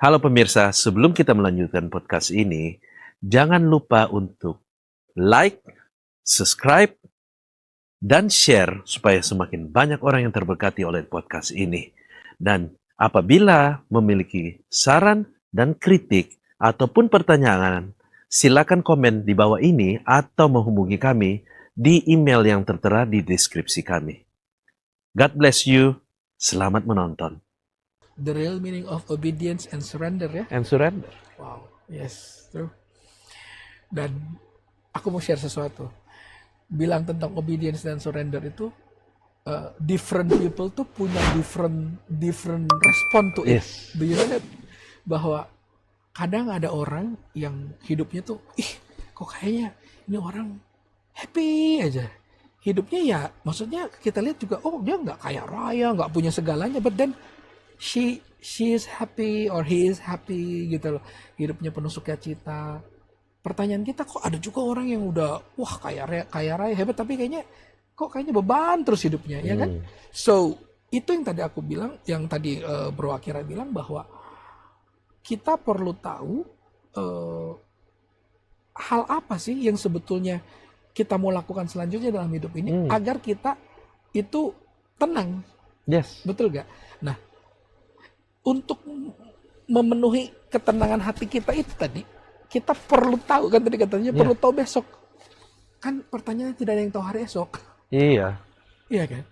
Halo pemirsa, sebelum kita melanjutkan podcast ini, jangan lupa untuk like, subscribe, dan share supaya semakin banyak orang yang terberkati oleh podcast ini. Dan apabila memiliki saran dan kritik ataupun pertanyaan, silakan komen di bawah ini atau menghubungi kami di email yang tertera di deskripsi kami. God bless you. Selamat menonton. The real meaning of obedience and surrender ya. And surrender. Wow, yes, true. Dan aku mau share sesuatu. Bilang tentang obedience dan surrender itu, different people tuh punya different respon to it. Yes. Do you know that? Bahwa kadang ada orang yang hidupnya tuh, kok kayaknya ini orang happy aja. Hidupnya ya, maksudnya kita lihat juga, oh dia nggak kaya raya, nggak punya segalanya, but then she is happy or he is happy gitu loh. Hidupnya penuh sukacita. Pertanyaan kita, kok ada juga orang yang udah wah kaya raya hebat tapi kayaknya beban terus hidupnya, ya kan? So, itu yang tadi aku bilang, yang tadi Bro Akira bilang bahwa kita perlu tahu hal apa sih yang sebetulnya kita mau lakukan selanjutnya dalam hidup ini agar kita itu tenang. Yes. Betul gak? Nah, untuk memenuhi ketenangan hati kita itu tadi, kita perlu tahu kan tadi katanya perlu tahu besok. Kan pertanyaannya tidak ada yang tahu hari esok. Iya. Iya kan?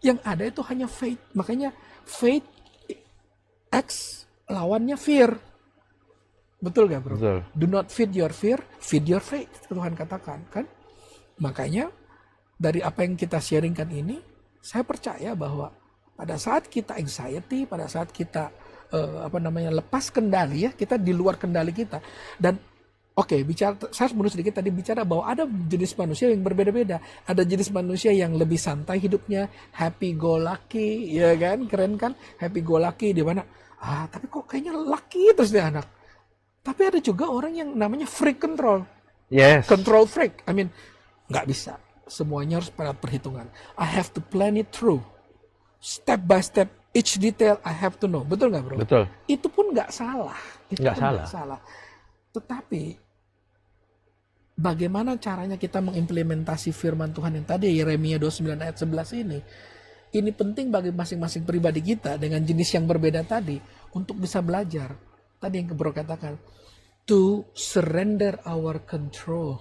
Yang ada itu hanya faith. Makanya faith X lawannya fear. Betul gak bro? Betul. Do not feed your fear, feed your faith. Tuhan katakan kan? Makanya dari apa yang kita sharingkan ini, saya percaya bahwa pada saat kita anxiety, pada saat kita lepas kendali ya, kita di luar kendali kita. Dan saya sebelum sedikit tadi bicara bahwa ada jenis manusia yang berbeda-beda. Ada jenis manusia yang lebih santai hidupnya, happy go lucky, ya kan? Keren kan? Happy go lucky di mana? Tapi kok kayaknya lucky terus dia anak. Tapi ada juga orang yang namanya freak control. Yes. Control freak. I mean, nggak bisa. Semuanya harus pada perhitungan. I have to plan it through. Step by step, each detail I have to know. Betul nggak bro? Betul. Itu pun nggak salah. Nggak salah. Tetapi bagaimana caranya kita mengimplementasi firman Tuhan yang tadi Yeremia 29 ayat 11 ini? Ini penting bagi masing-masing pribadi kita dengan jenis yang berbeda tadi untuk bisa belajar. Tadi yang bro katakan, to surrender our control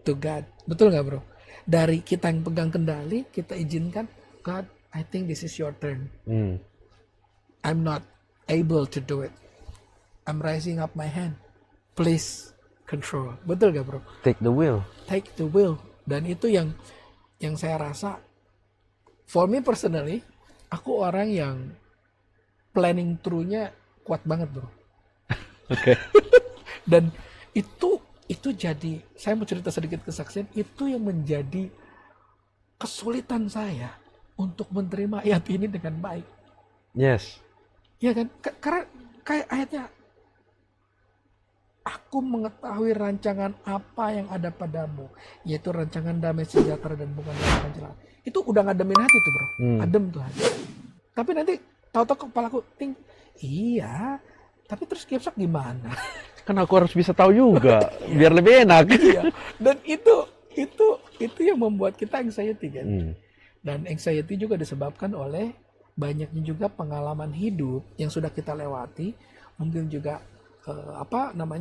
to God. Betul nggak bro? Dari kita yang pegang kendali, kita izinkan, God, I think this is your turn. I'm not able to do it. I'm raising up my hand. Please control. Betul gak bro? Take the wheel. Take the wheel. Dan itu yang saya rasa, for me personally, aku orang yang planning through-nya kuat banget bro. Oke. Dan itu jadi, saya mau cerita sedikit kesaksian, itu yang menjadi kesulitan saya untuk menerima ayat ini dengan baik. Yes. Ya kan? Karena kayak ayatnya, aku mengetahui rancangan apa yang ada padamu, yaitu rancangan damai sejahtera dan bukan kecelakaan. Itu udah ngademin hati tuh bro. Adem tuh hati. Tapi nanti tahu-tahu kepalaku ting, iya. Tapi terus besok gimana? Kan aku harus bisa tahu juga, biar lebih enak. Iya. Dan itu yang membuat kita anxiety kan. Dan anxiety juga disebabkan oleh banyaknya juga pengalaman hidup yang sudah kita lewati, mungkin juga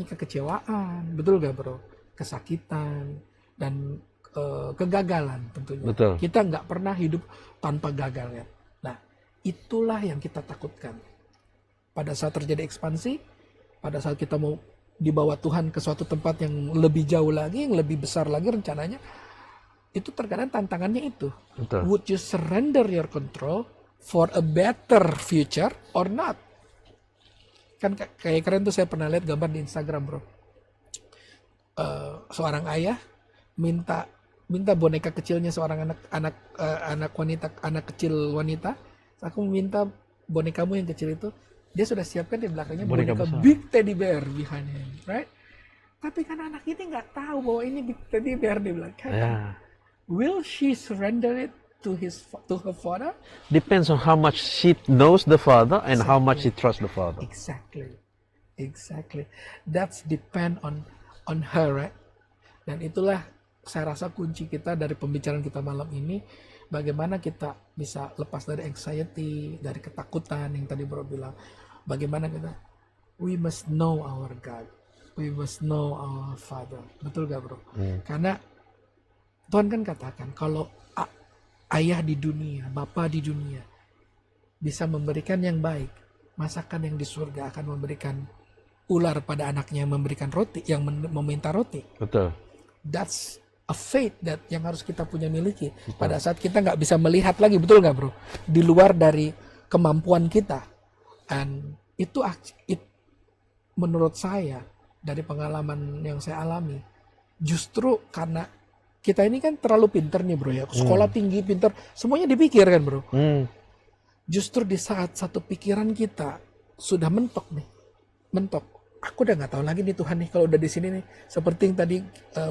kekecewaan, betul gak bro? Kesakitan dan kegagalan tentunya. Betul. Kita nggak pernah hidup tanpa gagal ya. Nah, itulah yang kita takutkan. Pada saat terjadi ekspansi, pada saat kita mau dibawa Tuhan ke suatu tempat yang lebih jauh lagi, yang lebih besar lagi rencananya, itu terkadang tantangannya itu. Betul. Would you surrender your control for a better future or not? Kan kayak keren tuh, saya pernah lihat gambar di Instagram bro. Seorang ayah minta boneka kecilnya seorang anak kecil wanita. Aku minta bonekamu yang kecil itu, dia sudah siapkan di belakangnya boneka big teddy bear behind him, right? Tapi kan anak ini nggak tahu bahwa ini big teddy bear di belakang. Yeah. Will she surrender it to her father? Depends on how much she knows the father and how much she trusts the father. Exactly. Exactly. That's depend on her, right? Dan itulah saya rasa kunci kita dari pembicaraan kita malam ini, bagaimana kita bisa lepas dari anxiety, dari ketakutan yang tadi Bro bilang. Bagaimana kita, we must know our God. We must know our Father. Betul gak Bro? Karena Tuhan kan katakan, kalau ayah di dunia, bapa di dunia bisa memberikan yang baik, masakan yang di surga akan memberikan ular pada anaknya yang memberikan roti, yang meminta roti. Betul. That's a faith that yang harus kita punya miliki. Pada saat kita nggak bisa melihat lagi, betul nggak Bro? Di luar dari kemampuan kita. And itu menurut saya, dari pengalaman yang saya alami, justru karena kita ini kan terlalu pinter nih Bro ya. Sekolah tinggi, pinter, semuanya dipikir kan Bro. Justru di saat satu pikiran kita sudah mentok nih. Mentok. Aku udah nggak tahu lagi nih Tuhan nih kalau udah di sini nih. Seperti yang tadi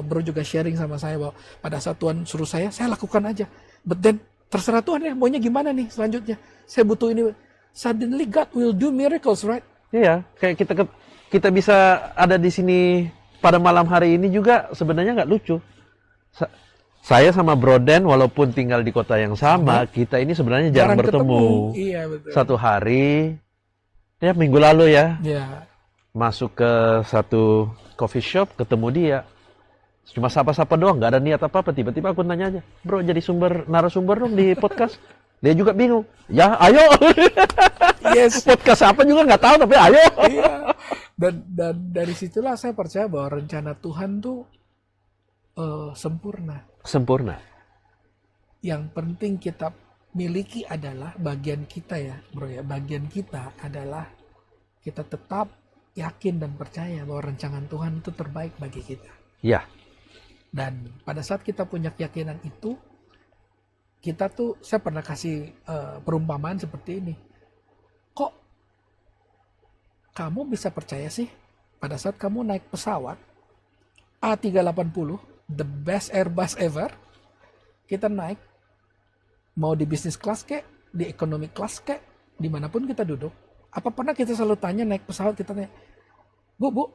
Bro juga sharing sama saya bahwa pada saat Tuhan suruh saya lakukan aja. But then terserah Tuhan ya maunya gimana nih selanjutnya. Saya butuh ini. Suddenly God will do miracles, right? Iya, kayak kita bisa ada di sini pada malam hari ini juga sebenarnya nggak lucu. Saya sama Bro Dan walaupun tinggal di kota yang sama, kita ini sebenarnya jarang bertemu. Iya, betul. Satu hari, ya minggu lalu ya. Iya. Masuk ke satu coffee shop, ketemu dia. Cuma sapa-sapa doang, nggak ada niat apa-apa. Tiba-tiba aku nanya aja, Bro jadi narasumber dong di podcast. Dia juga bingung. Ya, ayo. Yes. Podcast apa juga nggak tahu, tapi ayo. Iya. Dan dari situlah saya percaya bahwa rencana Tuhan tuh sempurna. Sempurna. Yang penting kita miliki adalah bagian kita ya, Bro ya. Bagian kita adalah kita tetap yakin dan percaya bahwa rancangan Tuhan itu terbaik bagi kita. Ya. Dan pada saat kita punya keyakinan itu, kita tuh, saya pernah kasih perumpamaan seperti ini. Kok kamu bisa percaya sih pada saat kamu naik pesawat A380, the best Airbus ever, kita naik, mau di business class kek, di economic class kek, dimanapun kita duduk, apa pernah kita selalu tanya naik pesawat, kita tanya, Bu,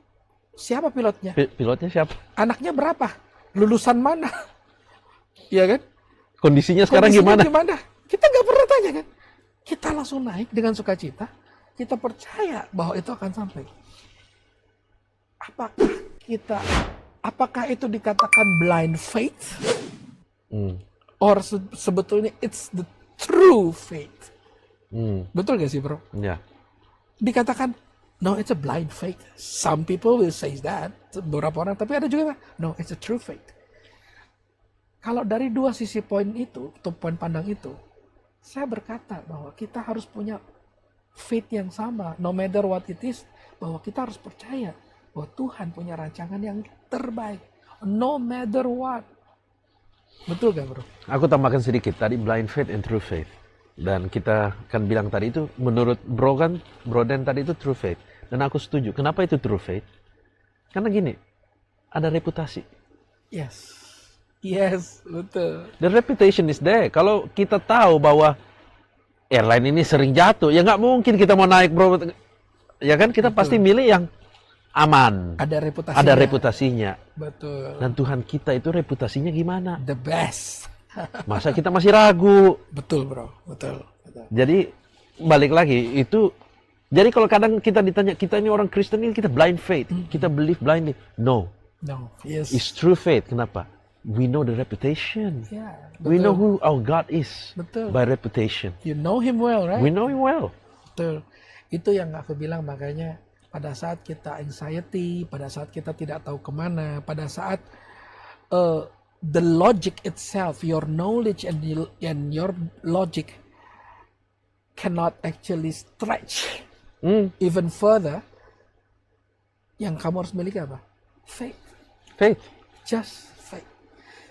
siapa pilotnya? Pilotnya siapa? Anaknya berapa? Lulusan mana? Iya kan? Kondisinya sekarang gimana? Kita nggak pernah tanya kan? Kita langsung naik dengan sukacita. Kita percaya bahwa itu akan sampai. Apakah itu dikatakan blind faith? Or sebetulnya it's the true faith? Betul gak sih Bro? Ya. Dikatakan, no, it's a blind faith. Some people will say that. Beberapa orang, tapi ada juga, no, it's a true faith. Kalau dari dua sisi poin itu, atau poin pandang itu, saya berkata bahwa kita harus punya faith yang sama, no matter what it is, bahwa kita harus percaya bahwa Tuhan punya rancangan yang terbaik, no matter what. Betul gak Bro? Aku tambahkan sedikit, tadi blind faith and true faith. Dan kita kan bilang tadi itu, menurut Bro Dan tadi itu true faith. Dan aku setuju. Kenapa itu true faith? Karena gini, ada reputasi. Yes, betul. The reputation is there. Kalau kita tahu bahwa airline ini sering jatuh, ya nggak mungkin kita mau naik, Bro. Ya kan, kita pasti milih yang aman. Ada reputasinya. Betul. Dan Tuhan kita itu reputasinya gimana? The best. Masa kita masih ragu? Betul Bro, betul. Jadi balik lagi itu. Jadi kalau kadang kita ditanya, kita ini orang Kristen ini kita blind faith, kita believe blindly. No. Yes. It's true faith. Kenapa? We know the reputation. Yeah, we know who our God is. Betul. By reputation. You know Him well, right? We know Him well. Betul. Itu yang aku bilang, makanya pada saat kita anxiety, pada saat kita tidak tahu kemana, pada saat the logic itself, your knowledge and your logic cannot actually stretch even further, yang kamu harus miliki apa? Faith. Just faith.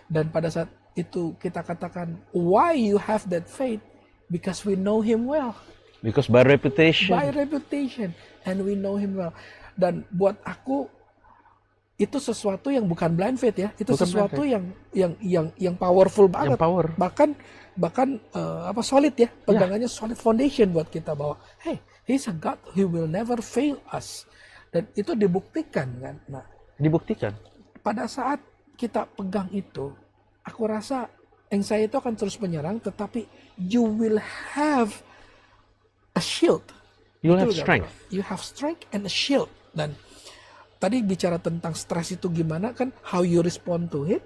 Dan pada saat itu kita katakan, why you have that faith? Because we know Him well. Because by reputation. By reputation. And we know Him well. Dan buat aku, itu sesuatu yang bukan blind faith ya. Itu bukan sesuatu yang powerful banget. Yang power. Bahkan solid ya. Pegangannya solid foundation buat kita bahwa, hey, He's a God who will never fail us. Dan itu dibuktikan kan. Nah, Dibuktikan. pada saat kita pegang itu, aku rasa anxiety itu akan terus menyerang, tetapi you will have a shield. You'll have Betul nggak, strength. bro? You have strength and a shield. Dan tadi bicara tentang stres itu gimana kan, how you respond to it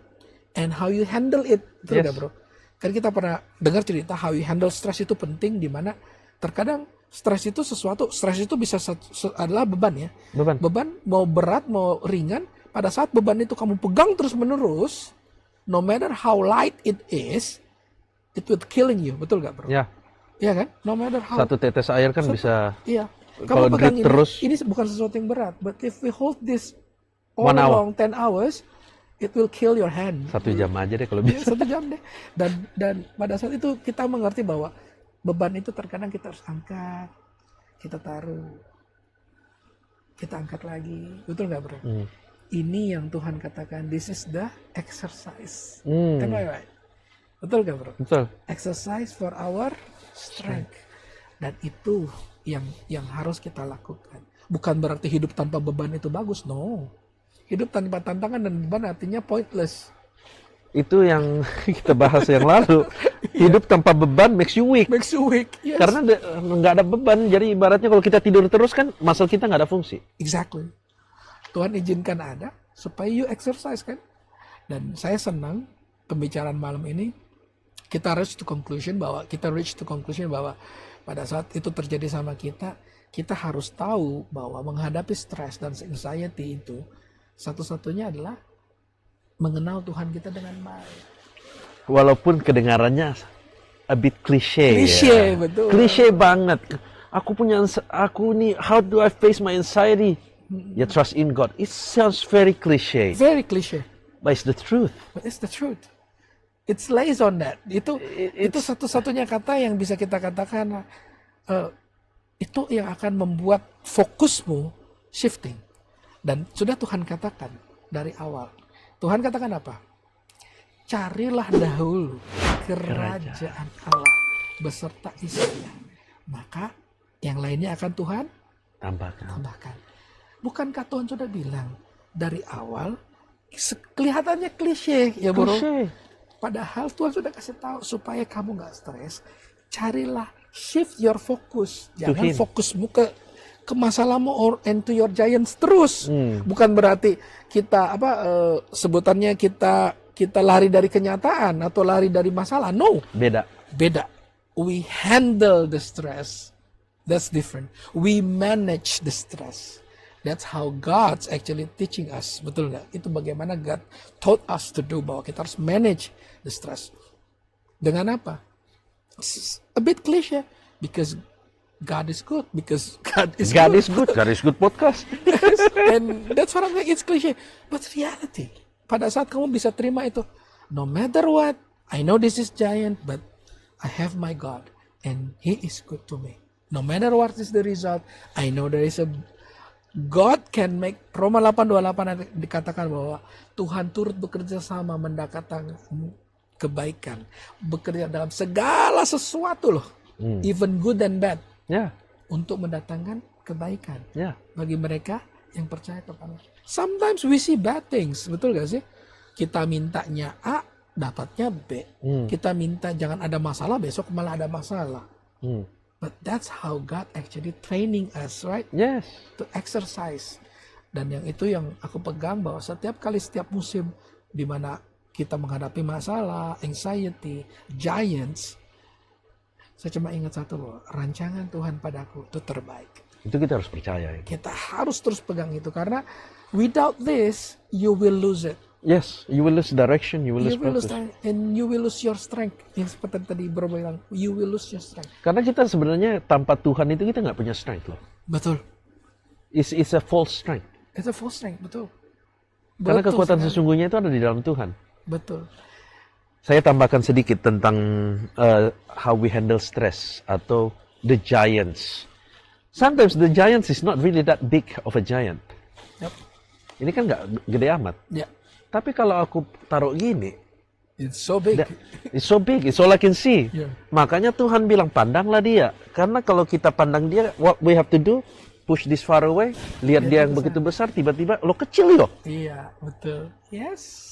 and how you handle it. Betul Yes. nggak, bro? Kan kita pernah dengar cerita how you handle stres itu penting, di mana terkadang stres itu bisa adalah beban ya. Beban mau berat mau ringan, pada saat beban itu kamu pegang terus menerus, no matter how light it is, it will killing you. Betul nggak, bro? Ya, Iya kan? No matter how. satu tetes air kan Satu- bisa Iya. kalau Kamu pegang drip terus ini bukan sesuatu yang berat, but if we hold this 1 hour. along 10 hours, it will kill your hand. 1 jam aja deh kalau Iya, bisa. 1 jam deh. Dan pada saat itu kita mengerti bahwa beban itu terkadang kita harus angkat, kita taruh, kita angkat lagi. Betul nggak, bro? Ini yang Tuhan katakan, this is the exercise. Am I right? Betul nggak, bro? Betul. Exercise for our strength. Dan itu yang harus kita lakukan. Bukan berarti hidup tanpa beban itu bagus, no. Hidup tanpa tantangan dan beban artinya pointless. Itu yang kita bahas yang lalu. Hidup tanpa beban makes you weak. Makes you weak. Yes. Karena nggak ada beban, jadi ibaratnya kalau kita tidur terus kan muscle kita nggak ada fungsi. Exactly. Tuhan izinkan ada supaya you exercise kan. Dan saya senang pembicaraan malam ini kita reach to conclusion bahwa pada saat itu terjadi sama kita, kita harus tahu bahwa menghadapi stres dan anxiety itu satu-satunya adalah mengenal Tuhan kita dengan baik. Walaupun kedengarannya a bit cliche. Klise, ya. betul. Klise banget. Aku nih, how do I face my anxiety? Ya trust in God. It sounds very cliche, Very cliche, but it's the truth. but it's the truth. It's lays on that. Itu satu-satunya kata yang bisa kita katakan itu yang akan membuat fokusmu shifting. Dan sudah Tuhan katakan dari awal. Tuhan katakan apa? Carilah dahulu kerajaan Allah beserta isinya. Maka yang lainnya akan Tuhan tambahkan. Bukankah Tuhan sudah bilang dari awal? Kelihatannya klise ya, bro. Klise. Padahal Tuhan sudah kasih tahu supaya kamu nggak stres. Carilah, shift your focus. Jangan Him. fokusmu ke masalahmu or and to your giants terus. Bukan berarti kita sebutannya kita lari dari kenyataan atau lari dari masalah. No, Beda. We handle the stress. That's different. We manage the stress. That's how God's actually teaching us. Betul nggak? Itu bagaimana God taught us to do, bahwa kita harus manage the stress. Dengan apa? A bit cliche. Because God is good. Because God is God good. is good. God is good podcast. And that's what I'm saying. It's cliche. But reality. Pada saat kamu bisa terima itu. No matter what. I know this is giant. But I have my God. And He is good to me. No matter what is the result. I know there is a God can make. Roma 8:28 dikatakan bahwa Tuhan turut bekerja sama mendatangkan kebaikan, bekerja dalam segala sesuatu loh, even good and bad, Ya, untuk mendatangkan kebaikan ya. bagi mereka yang percaya kepada. Sometimes we see bad things, betul gak sih? Kita mintanya A, dapatnya B. Kita minta jangan ada masalah, besok malah ada masalah. But that's how God actually training us, right? Yes. To exercise. Dan yang itu yang aku pegang, bahwa setiap musim di mana kita menghadapi masalah, anxiety, giants, saya cuma ingat satu, bahwa rancangan Tuhan padaku itu terbaik. Itu kita harus percaya. Kita harus terus pegang itu, karena without this you will lose it. Yes, you will lose direction, you will lose You will lose purpose. and you will lose your strength. Yang seperti tadi Bro bilang, you will lose your strength. Karena kita sebenarnya tanpa Tuhan itu kita nggak punya strength loh. Betul. It's a false strength. It's a full strength, betul. Karena Betul kekuatan sekali. sesungguhnya itu ada di dalam Tuhan. Betul. Saya tambahkan sedikit tentang how we handle stress atau the giants. Sometimes the giants is not really that big of a giant. Yep. Ini kan nggak gede amat. Ya, Tapi kalau aku taruh gini, it's so big. it's so big, it's all I can see. Yeah. Makanya Tuhan bilang pandanglah dia. Karena kalau kita pandang dia, what we have to do, push this far away, lihat dia yang begitu besar, tiba-tiba lo kecil yo. Iya, betul. Yes.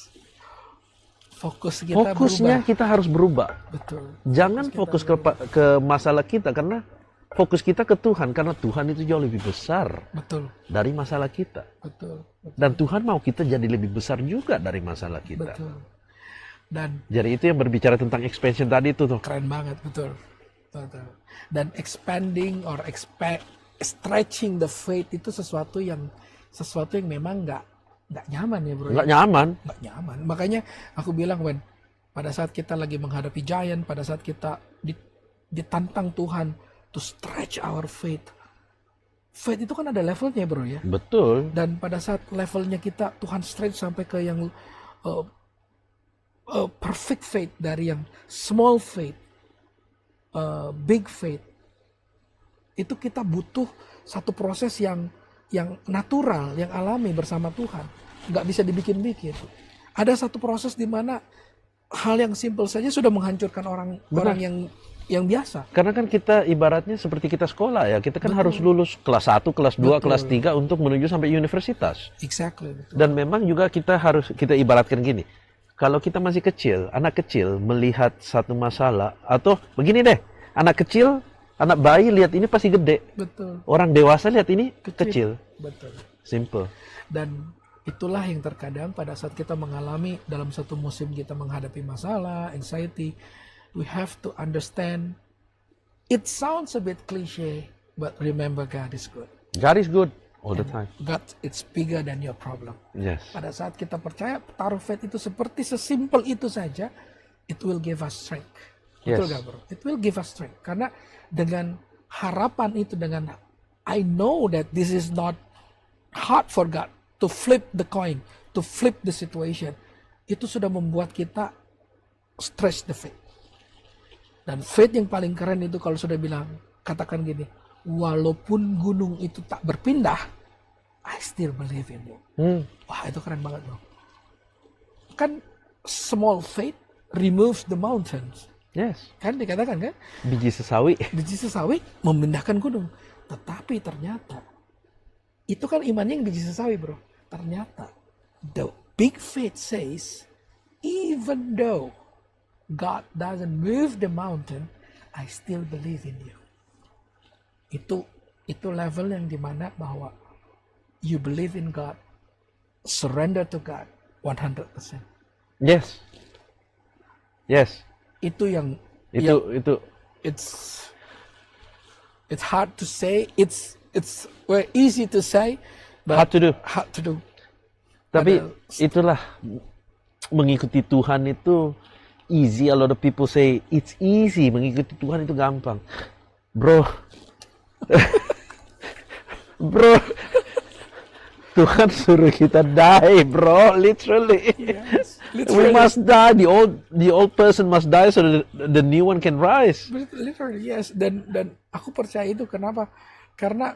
Fokusnya Fokusnya kita harus berubah. Betul. Jangan fokus ke masalah kita, karena fokus kita ke Tuhan, karena Tuhan itu jauh lebih besar Betul. dari masalah kita. Betul. Dan Tuhan mau kita jadi lebih besar juga dari masalah kita. Betul. Dan Jadi itu yang berbicara tentang expansion tadi itu tuh. keren banget, betul. Betul. Dan expanding or stretching the faith itu sesuatu yang memang nggak nyaman ya, bro. Nggak nyaman. Nggak nyaman. Makanya aku bilang, pada saat kita lagi menghadapi giant, pada saat kita ditantang Tuhan to stretch our faith. Faith itu kan ada levelnya, bro ya. Betul. Dan pada saat levelnya kita Tuhan stretch sampai ke yang perfect faith, dari yang small faith, big faith, itu kita butuh satu proses yang natural, yang alami bersama Tuhan. Nggak bisa dibikin-bikin. Ada satu proses di mana hal yang simple saja sudah menghancurkan orang yang biasa. Karena kan kita ibaratnya seperti kita sekolah ya. Kita kan harus lulus kelas 1, kelas 2, kelas 3 untuk menuju sampai universitas. Exactly. Betul. Dan memang juga kita ibaratkan gini. Kalau kita masih kecil, anak kecil melihat satu masalah, atau begini deh, anak bayi lihat ini pasti gede. Betul. Orang dewasa lihat ini kecil. Betul. Simple. Dan itulah yang terkadang pada saat kita mengalami dalam satu musim kita menghadapi masalah, anxiety, we have to understand. It sounds a bit cliche, but remember God is good. God is good all the time. God, it's bigger than your problem. Yes. Pada saat kita percaya, taruh faith itu seperti sesimpel itu saja, it will give us strength. Betul Yes. gak, bro? It will give us strength. Karena dengan harapan itu, dengan I know that this is not hard for God to flip the coin, to flip the situation, itu sudah membuat kita stretch the faith. Dan faith yang paling keren itu kalau sudah bilang, katakan gini, walaupun gunung itu tak berpindah, I still believe in you. Wah, itu keren banget, bro. Kan small faith removes the mountains. Yes. Kan dikatakan kan? Biji sesawi. Biji sesawi memindahkan gunung. Tetapi ternyata, itu kan imannya yang biji sesawi, bro. Ternyata, the big faith says, even though God doesn't move the mountain, I still believe in you. Itu level yang dimana bahwa you believe in God, surrender to God 100%. Yes. Yes. Itu yang Itu it's hard to say. It's very easy to say, but hard to do. hard to do. Tapi itulah, mengikuti Tuhan itu easy. A lot of people say it's easy. Mengikuti Tuhan itu gampang. Bro. Bro. Tuhan suruh kita die, bro. Literally. Yes, We literally. must die. The old person must die so that the new one can rise. Literally, yes. Dan aku percaya itu. Kenapa? Karena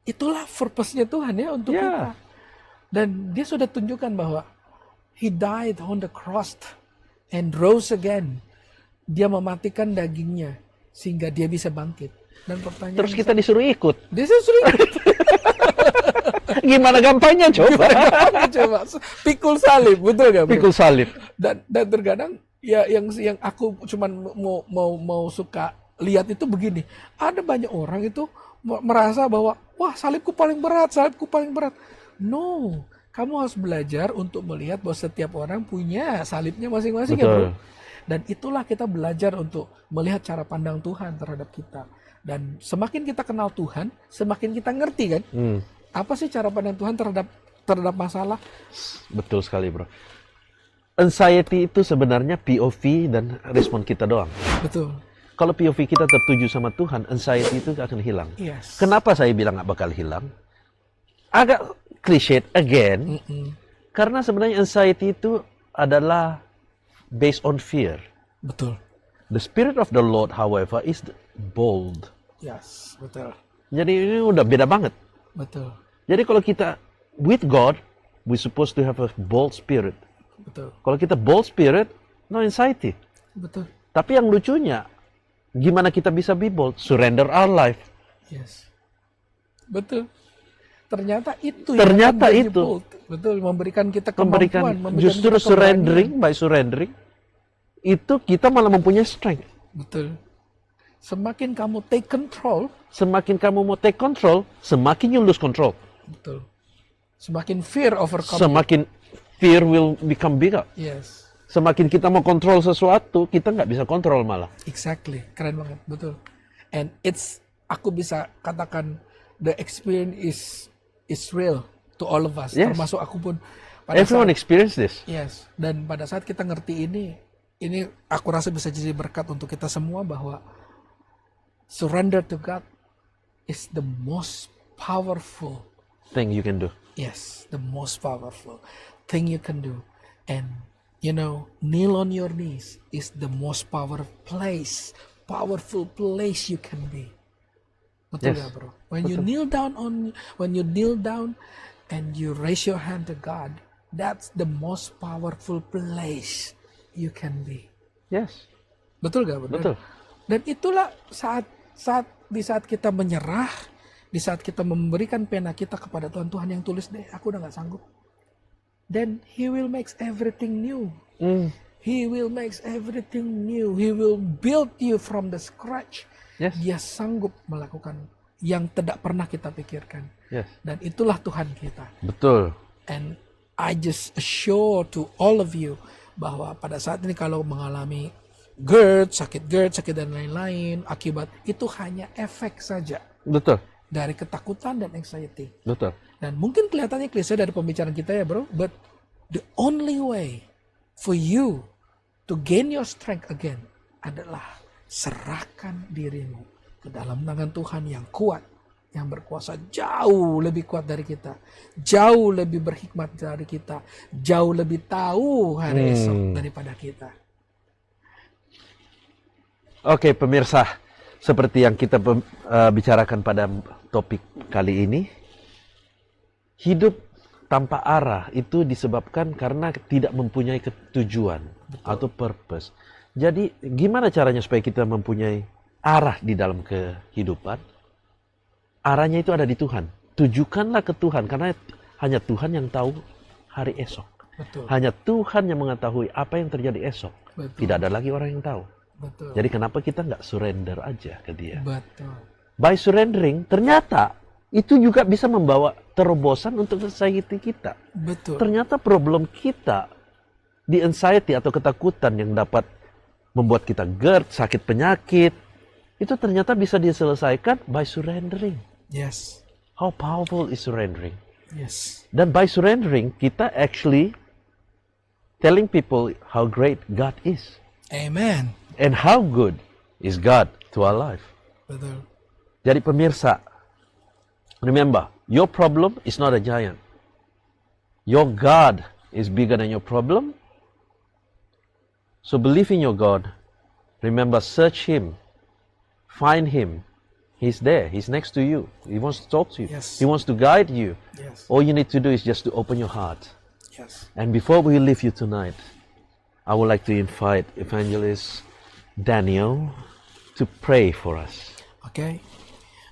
itulah purpose-nya Tuhan ya untuk kita. Dan dia sudah tunjukkan bahwa He died on the cross and rose again. Dia mematikan dagingnya sehingga dia bisa bangkit. Dan pertanyaan, Terus kita disuruh ikut. dia suruh ikut. Gimana gampangnya coba? Coba pikul salib, betul gak, bro? Pikul salib. Dan terkadang ya yang aku cuman mau suka lihat itu begini. Ada banyak orang itu merasa bahwa wah, salibku paling berat. No, kamu harus belajar untuk melihat bahwa setiap orang punya salibnya masing-masing ya, bro. Dan itulah kita belajar untuk melihat cara pandang Tuhan terhadap kita. Dan semakin kita kenal Tuhan, semakin kita ngerti kan apa sih cara pandang Tuhan terhadap masalah. Betul sekali, bro. Anxiety itu sebenarnya POV dan respon kita doang. Betul. Kalau POV kita tertuju sama Tuhan, anxiety itu akan hilang. Yes. Kenapa saya bilang nggak bakal hilang? Agak cliche again. Karena sebenarnya anxiety itu adalah based on fear. Betul. The Spirit of the Lord, however, is bold. Yes, betul. Jadi ini udah beda banget. Betul. Jadi kalau kita with God, we supposed to have a bold spirit. Betul. Kalau kita bold spirit, no anxiety. Betul. Tapi yang lucunya, gimana kita bisa be bold? Surrender our life. Yes. Betul. Ternyata itu yang Ternyata akan jadi itu. bold. Betul, memberikan kita Memberikan kemampuan, memberikan justru kita keberanian. by surrendering, itu kita malah mempunyai strength. Betul. Semakin kamu take control, Semakin kamu mau take control, semakin you lose control. betul. Semakin fear overcome. Semakin fear will become bigger. Yes, Semakin kita mau kontrol sesuatu, kita nggak bisa kontrol malah. exactly. Keren banget, betul. And aku bisa katakan the experience is real to all of us, Yes. termasuk aku pun. Pada Everyone saat, experience this. yes, dan pada saat kita ngerti ini aku rasa bisa jadi berkat untuk kita semua bahwa surrender to God is the most powerful, Thing you can do. yes, the most powerful thing you can do. And kneel on your knees is the most powerful place you can be. Betul Yes, gak, bro? When you kneel down and you raise your hand to God, that's the most powerful place you can be. Yes, Betul gak, bro? betul. Dan itulah di saat kita menyerah, di saat kita memberikan pena kita kepada Tuhan, Tuhan yang tulis deh, aku udah gak sanggup. Then He will make everything new. He will make everything new. He will build you from the scratch. Yes. Dia sanggup melakukan yang tidak pernah kita pikirkan. Yes. Dan itulah Tuhan kita. Betul. And I just assure to all of you bahwa pada saat ini kalau mengalami sakit dan lain-lain, akibat itu hanya efek saja Betul. dari ketakutan dan anxiety. Betul. Dan mungkin kelihatannya klise dari pembicaraan kita ya bro, but the only way for you to gain your strength again adalah serahkan dirimu ke dalam tangan Tuhan yang kuat, yang berkuasa jauh lebih kuat dari kita, jauh lebih berhikmat dari kita, jauh lebih tahu hari esok daripada kita. Oke, pemirsa, seperti yang kita bicarakan pada topik kali ini, hidup tanpa arah itu disebabkan karena tidak mempunyai tujuan atau purpose. Jadi, gimana caranya supaya kita mempunyai arah di dalam kehidupan? Arahnya itu ada di Tuhan. Tujukanlah ke Tuhan, karena hanya Tuhan yang tahu hari esok. Betul. Hanya Tuhan yang mengetahui apa yang terjadi esok. Betul. Tidak ada lagi orang yang tahu. Betul. Jadi kenapa kita nggak surrender aja ke dia? Betul. By surrendering, ternyata itu juga bisa membawa terobosan untuk anxiety kita. Betul. Ternyata problem kita di anxiety atau ketakutan yang dapat membuat kita GERD, sakit penyakit, itu ternyata bisa diselesaikan by surrendering. Yes. How powerful is surrendering? Yes. Dan by surrendering, kita actually telling people how great God is. Amen. And how good is God to our life. Betul. Jadi pemirsa, remember, your problem is not a giant. Your God is bigger than your problem. So believe in your God. Remember, search Him. Find Him. He's there. He's next to you. He wants to talk to you. Yes. He wants to guide you. Yes. All you need to do is just to open your heart. Yes. And before we leave you tonight, I would like to invite Evangelist Daniel to pray for us. Oke.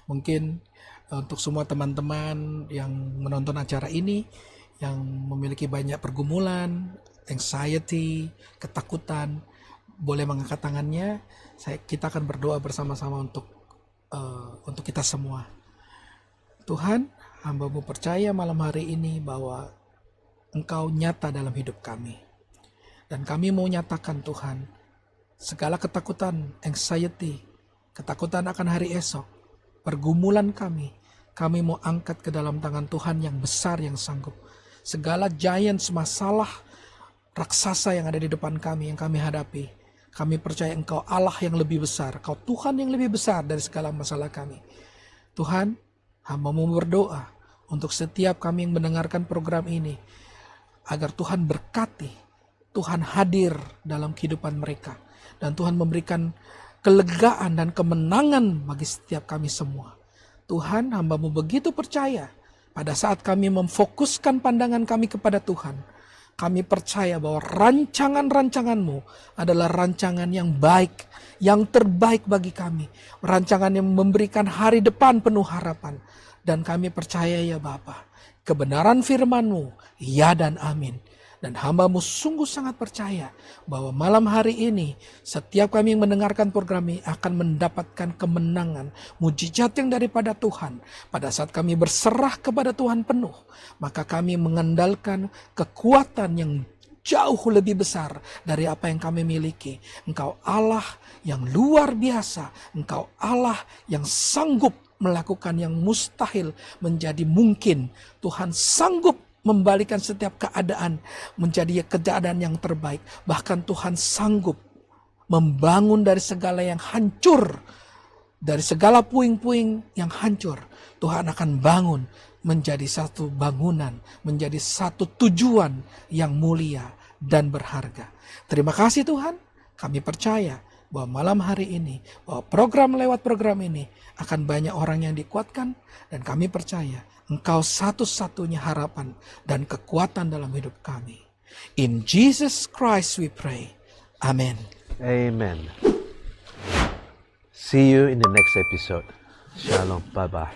Mungkin untuk semua teman-teman yang menonton acara ini yang memiliki banyak pergumulan, anxiety, ketakutan, boleh mengangkat tangannya. Kita akan berdoa bersama-sama untuk kita semua. Tuhan, hamba-Mu percaya malam hari ini bahwa Engkau nyata dalam hidup kami. Dan kami mau nyatakan Tuhan, segala ketakutan, anxiety, ketakutan akan hari esok, pergumulan kami mau angkat ke dalam tangan Tuhan yang besar, yang sanggup. Segala giants, masalah, raksasa yang ada di depan kami, yang kami hadapi, kami percaya Engkau Allah yang lebih besar, Engkau Tuhan yang lebih besar dari segala masalah kami. Tuhan, hamba-Mu berdoa untuk setiap kami yang mendengarkan program ini, agar Tuhan berkati, Tuhan hadir dalam kehidupan mereka, dan Tuhan memberikan kelegaan dan kemenangan bagi setiap kami semua. Tuhan, hamba-Mu begitu percaya pada saat kami memfokuskan pandangan kami kepada Tuhan, Kami percaya bahwa rancangan-rancangan-Mu adalah rancangan yang baik, yang terbaik bagi kami. Rancangan yang memberikan hari depan penuh harapan. Dan kami percaya ya Bapa, kebenaran firman-Mu, ya dan amin. Dan hamba-Mu sungguh sangat percaya bahwa malam hari ini setiap kami yang mendengarkan program ini akan mendapatkan kemenangan, mujizat yang daripada Tuhan. Pada saat kami berserah kepada Tuhan penuh, maka kami mengandalkan kekuatan yang jauh lebih besar dari apa yang kami miliki. Engkau Allah yang luar biasa, Engkau Allah yang sanggup melakukan yang mustahil menjadi mungkin. Tuhan sanggup membalikan setiap keadaan menjadi keadaan yang terbaik. Bahkan Tuhan sanggup membangun dari segala yang hancur, dari segala puing-puing yang hancur. Tuhan akan bangun menjadi satu bangunan, menjadi satu tujuan yang mulia dan berharga. Terima kasih Tuhan, kami percaya bahwa malam hari ini, bahwa lewat program ini akan banyak orang yang dikuatkan, dan kami percaya Engkau satu-satunya harapan dan kekuatan dalam hidup kami. In Jesus Christ we pray. Amen. Amen. See you in the next episode. Shalom. Bye-bye.